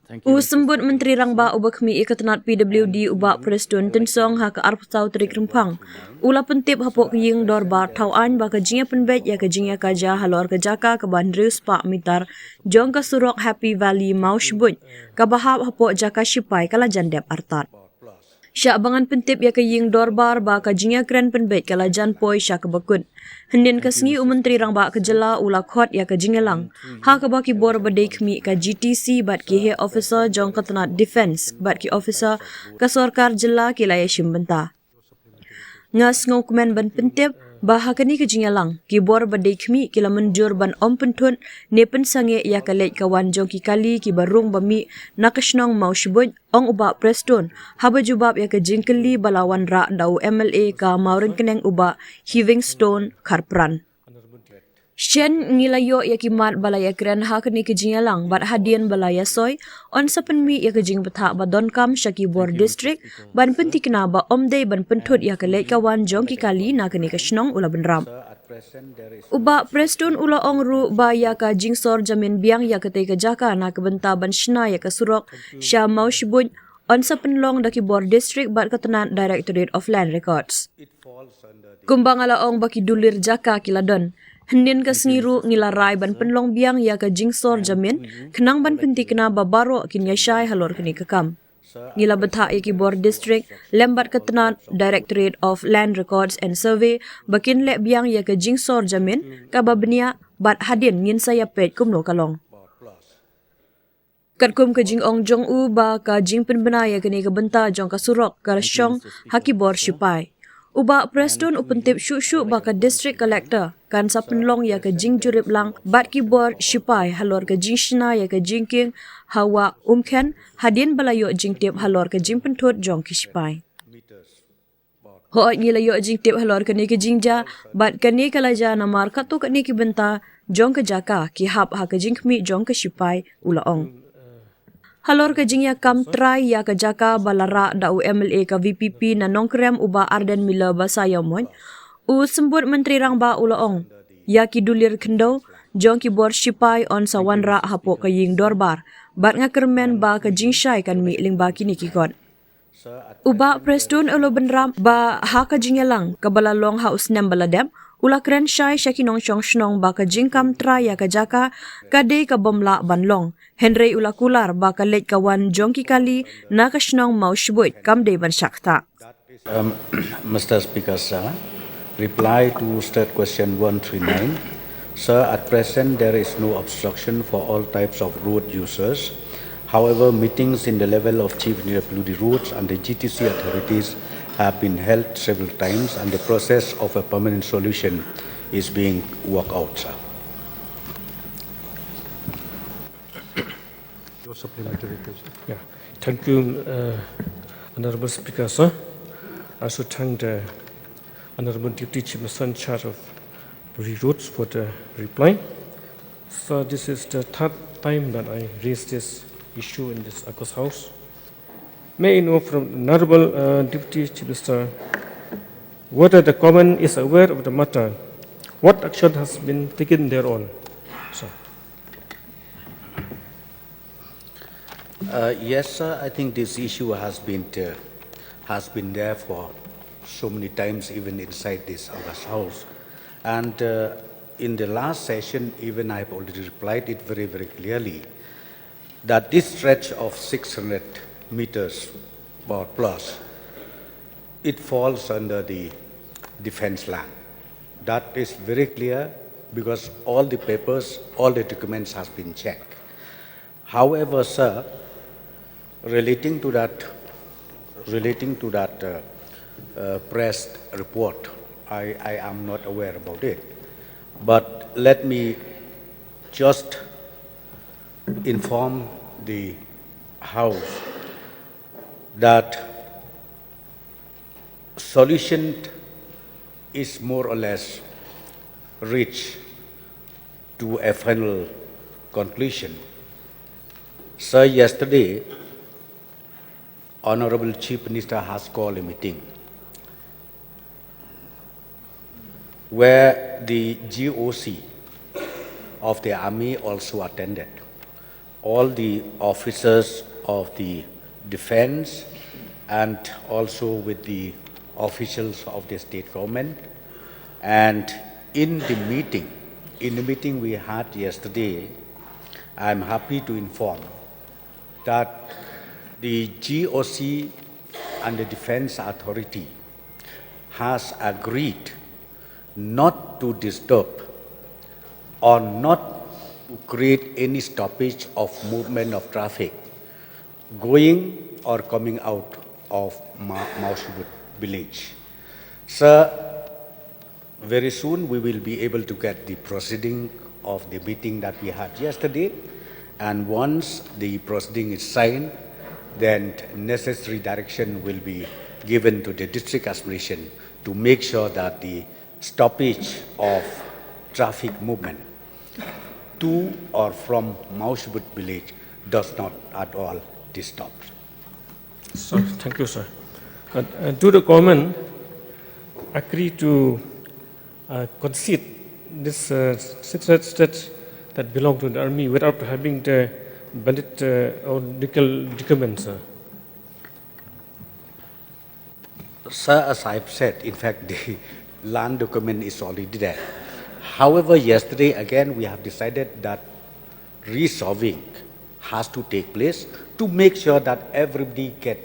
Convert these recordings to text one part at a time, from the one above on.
Sembut Menteri Rangba ubah kami ikatanat PWD ubah Preston tensong ha ke arpatau terik rempang. Ula pentip hapok kiying dorbar tau an ba kajingnya penbet ya kajingnya kaja halor kejaka ke bandrius pak mitar jong ke surok Happy Valley mau sebut. Kabahap hapok jaka sipai kala jandep artat. Syak bangan pentip ya kaying dorbar ba kajingnya keren penbet kala jan poi syak kebakut. Hendin kesengi Menteri Rangba kejela ula khot ya kajingnya lang. Ha kabaki bor badai kemi ka GTC bat ki he officer jong ketenat defense bat ki officer ka sorkar jela kilaya shimbenta. Ngas ngau komen ban pentip baha kani kajingnya lang ki bor badai kemi kila menjur ban om pentun ne pensange ya kalet kawan jong ki kali ki barung bami nakasnong mau sebut ong uba Preston haba jubab ya kajingkeli balawan ra dau MLA ka maurin keneng uba Hivingstone Karpran. Shen ngilayo ya kimat balaya keren ha kani kajingnya lang bat hadian balaya soy on sapenmi ya kajing peta badon kam Shaki Bor district ban penti kena ba omde ban pentut ya kalet kawan jong ki kali na kani kasnong ula benram. Uba Preston ula ong ru ba ya ka jingsor jamin biang ya kate ka jaka na kebenta ban shna ya ka surok sya mau shibun on sapenlong daki Bor district bat ketenan Directorate of Land Records. Kumbang ala ong baki dulir jaka kiladon. Hendin ke sengiru ngilarai ban penlong biang ya ke jingsor jamin, kenang ban penti kena babaro kin yashai halor kini kekam. Ngila betha ya ki Bor district, lembat ketenat Directorate of Land Records and Survey, bakin lek biang ya ke jingsor jamin, ka babenia bat hadin ngin saya pet kumno kalong. Katkum ke jing ong jong u ba ka jing penbena ya kini ke benta jong ka surok ka syong haki Bor sipai. Uba Preston upentip syuk-syuk baka district collector kan sa penlong ya ke jing jurip lang bat ki Bor sipai halor ke jing shna ya ke jing king hawa umken hadin balayo jing tip halor ke jing pentut jong ki sipai. Hoot ngilayo jing tip halor ke ni ke jing ja bat ke ni kalaja namar katu ke ni ki benta jong ke jaka ki hap ha ke jing kmi jong ke sipai ula ong. Halor ke jingya kam try ya ke jaka balara dau MLA ke VPP na nongkrem uba Arden Miller basaya mon. Sembut Menteri Rangba ulaong. Ya ki dulir kendo jong ki Bor sipai on sawanra hapok ke ying dorbar. Bat nga kermen ba ke jingsyai kan mi ling ba kini ki god. Uba Preston ulo benram ba ha ke jingya lang ke balalong haus nem baladem. Ula keren syai syakinong syong shnong ba ka jingkam tra ya ka jaka kadei ka bomla banlong. Henry ula kular ba ka let kawan jongki kali na ka shnong mau shibut kam dei ban syakta. Mr. Speaker, sir, reply to state question 139. Sir, at present there is no obstruction for all types of road users. However, meetings in the level of Chief PWD roads and the GTC authorities have been held several times and the process of a permanent solution is being worked out, sir. Your supplementary question. Yeah. Thank you, Honorable Speaker, sir. I should thank the Honorable Deputy Chief Minister in charge of roads for the reply. So this is the third time that I raised this issue in this August House. May I know from Honorable Deputy Chief Minister whether the government is aware of the matter, what action has been taken thereon? Sir. Yes, sir. I think this issue has been there for so many times, even inside this August House. And in the last session, even I have already replied it very, very clearly that this stretch of 600 meters or plus, it falls under the defense land. That is very clear because all the papers, all the documents has been checked. However, sir, relating to that press report, I am not aware about it. But let me just inform the House that solution is more or less reached to a final conclusion. Sir, yesterday, Honorable Chief Minister has called a meeting where the GOC of the Army also attended. all the officers of the defense and also with the officials of the state government. And in the meeting we had yesterday, I'm happy to inform that the GOC and the Defense Authority has agreed not to disturb or not to create any stoppage of movement of traffic going or coming out of Mausubut village. Sir, very soon we will be able to get the proceeding of the meeting that we had yesterday, and once the proceeding is signed, then necessary direction will be given to the district administration to make sure that the stoppage of traffic movement to or from Mausubut village does not at all disturb. So, thank you, sir. Do the government agree to concede this 6 states that belong to the army without having the valid or legal documents, sir? Sir, as I've said, in fact, the land document is already there. However, yesterday again we have decided that resolving has to take place to make sure that everybody get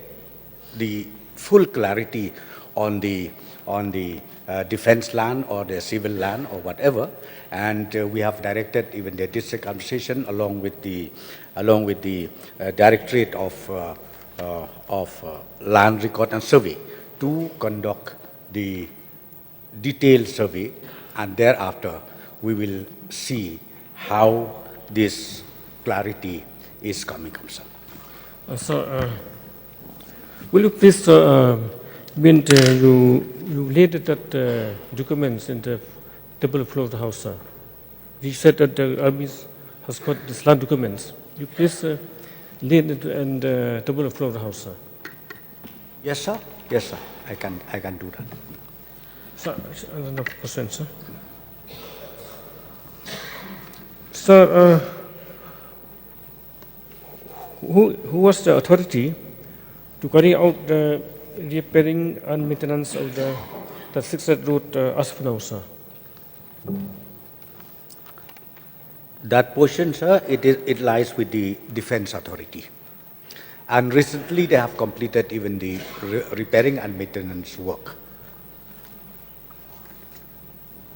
the full clarity on the defense land or the civil land or whatever, and we have directed even the district administration along with the Directorate of Land Record and Survey to conduct the detailed survey, and thereafter we will see how this clarity is coming up, sir. Will you please, when you laid that documents in the table floor of the House, sir? You said that the army has got these land documents. You please lay it in the table floor of the House, sir? Yes, sir. Yes, sir. I can do that. Sir, another question, sir. Sir, who was the authority to carry out the repairing and maintenance of the 6th road as of now, sir? That portion, sir, it lies with the Defense Authority. And recently they have completed even the repairing and maintenance work.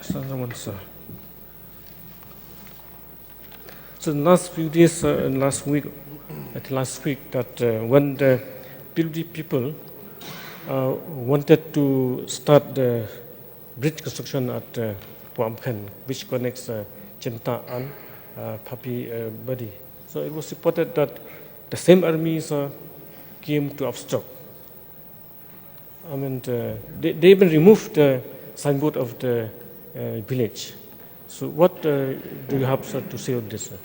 Sir. So last few days and last week that when the PWD people wanted to start the bridge construction at Puam Khen, which connects Chenta and Papi Badi. So it was reported that the same armies came to obstruct. I mean, they even removed the signboard of the village. So what do you have, sir, to say on this, sir?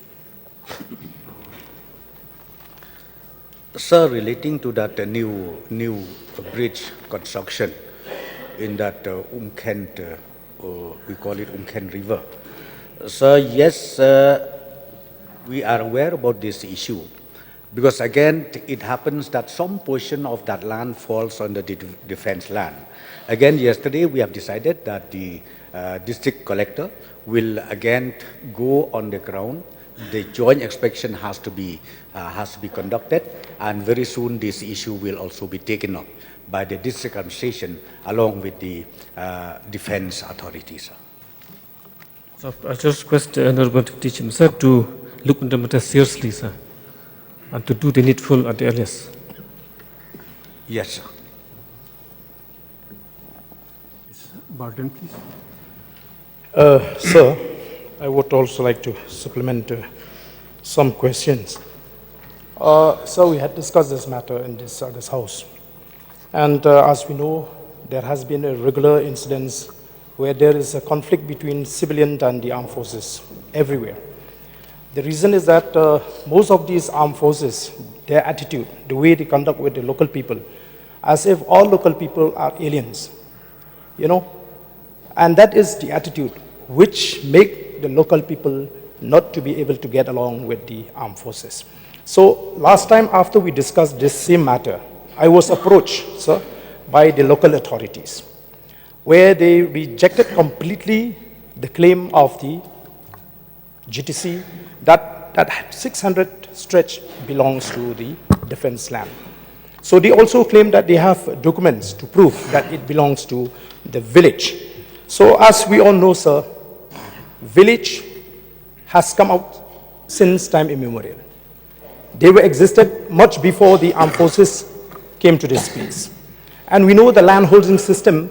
Sir, relating to that new bridge construction in that Umkhen, we call it Umkhen River. Sir, yes, we are aware about this issue because again it happens that some portion of that land falls on the defense land. Again, yesterday we have decided that the district collector will again go on the ground. The joint inspection has to be conducted, and very soon this issue will also be taken up by the district administration along with the defense authorities. So I just request the Honorable Teacher, sir, to look into the matter seriously, sir, and to do the needful at the earliest. Yes, sir. Barton, please. Sir, I would also like to supplement some questions. Sir, we had discussed this matter in this House. And as we know, there has been a regular incidents where there is a conflict between civilian and the armed forces everywhere. The reason is that most of these armed forces, their attitude, the way they conduct with the local people, as if all local people are aliens, and that is the attitude which make the local people not to be able to get along with the armed forces. So last time after we discussed this same matter, I was approached, sir, by the local authorities, where they rejected completely the claim of the GTC that 600 stretch belongs to the defense land. So they also claim that they have documents to prove that it belongs to the village. So as we all know, sir, village has come out since time immemorial. They were existed much before the armed forces came to this place. And we know the land holding system,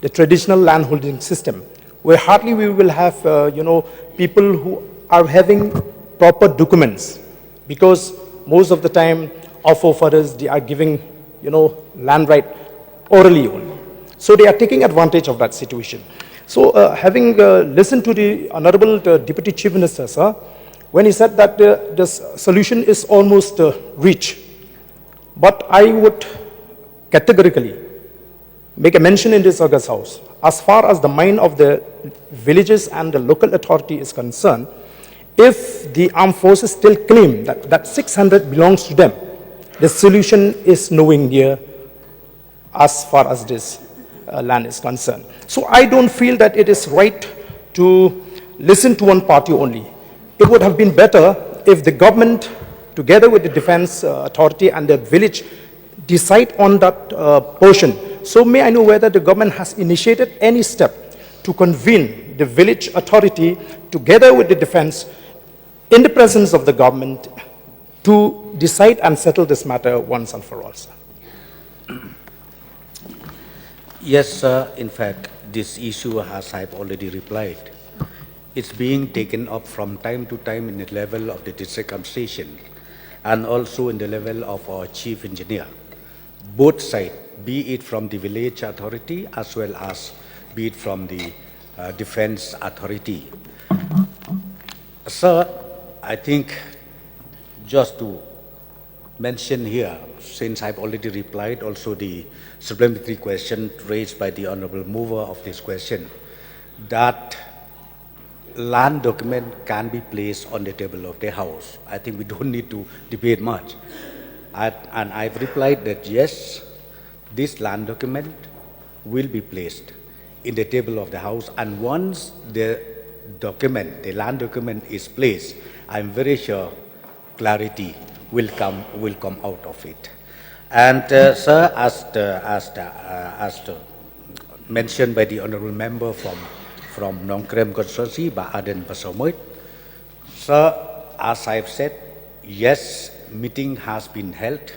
the traditional land holding system, where hardly we will have, people who are having proper documents, because most of the time our forefathers, they are giving, land right orally only. So they are taking advantage of that situation. So having listened to the Honorable Deputy Chief Minister, sir, when he said that the solution is almost reached, but I would categorically make a mention in this August House, as far as the mind of the villages and the local authority is concerned, if the armed forces still claim that 600 belongs to them, the solution is nowhere near as far as this land is concerned. So I don't feel that it is right to listen to one party only. It would have been better if the government, together with the defense authority and the village, decide on that portion. So may I know whether the government has initiated any step to convene the village authority together with the defense in the presence of the government to decide and settle this matter once and for all, sir? Yes, sir. In fact, this issue, as I've already replied, it's being taken up from time to time in the level of the district administration and also in the level of our chief engineer. Both sides, be it from the village authority as well as be it from the defense authority. Sir, I think just to mention here, since I've already replied also the supplementary question raised by the honorable mover of this question, that land document can be placed on the table of the House. I think we don't need to debate much. And I've replied that yes, this land document will be placed in the table of the House, and once the land document is placed, I'm very sure clarity will come out of it. And sir, as mentioned by the honourable member from Nong Krem constituency, by Aden Pasomoit, sir, as I've said, yes, meeting has been held,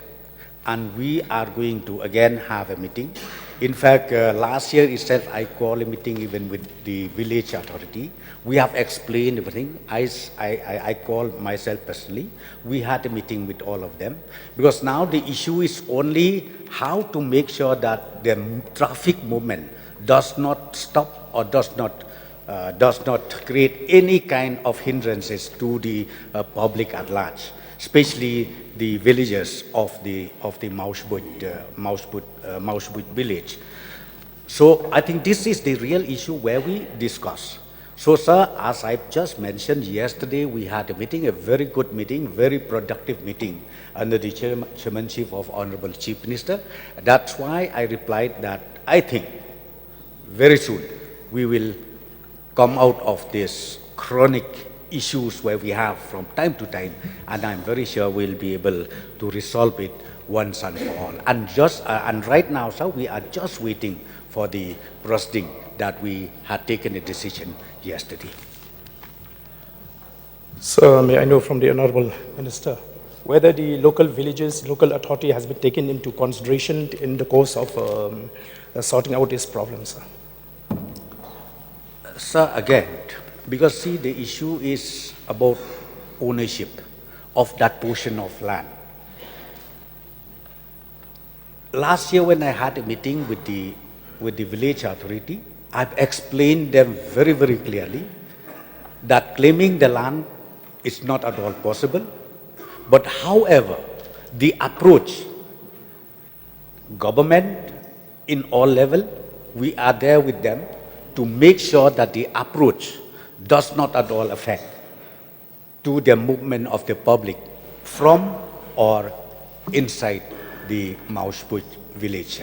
and we are going to again have a meeting. In fact, last year itself, I called a meeting even with the village authority. We have explained everything. I called myself personally. We had a meeting with all of them, because now the issue is only how to make sure that the traffic movement does not stop or does not create any kind of hindrances to the public at large, especially the villagers of the Mausbut village. So I think this is the real issue where we discuss. So sir, as I just mentioned yesterday, we had a meeting, a very good meeting, very productive meeting under the chairmanship of Honorable Chief Minister. That's why I replied that I think very soon we will come out of this chronic issues where we have from time to time, and I'm very sure we'll be able to resolve it once and for all. And right now, sir, we are just waiting for the proceeding that we had taken a decision yesterday. Sir, may I know from the Honourable Minister whether the local villages, local authority has been taken into consideration in the course of sorting out these problems, sir? Sir, again, because see, the issue is about ownership of that portion of land. Last year when I had a meeting with the village authority, I've explained them very, very clearly that claiming the land is not at all possible. But however, the approach, government in all level, we are there with them to make sure that the approach does not at all affect to the movement of the public from or inside the Maushpuch village.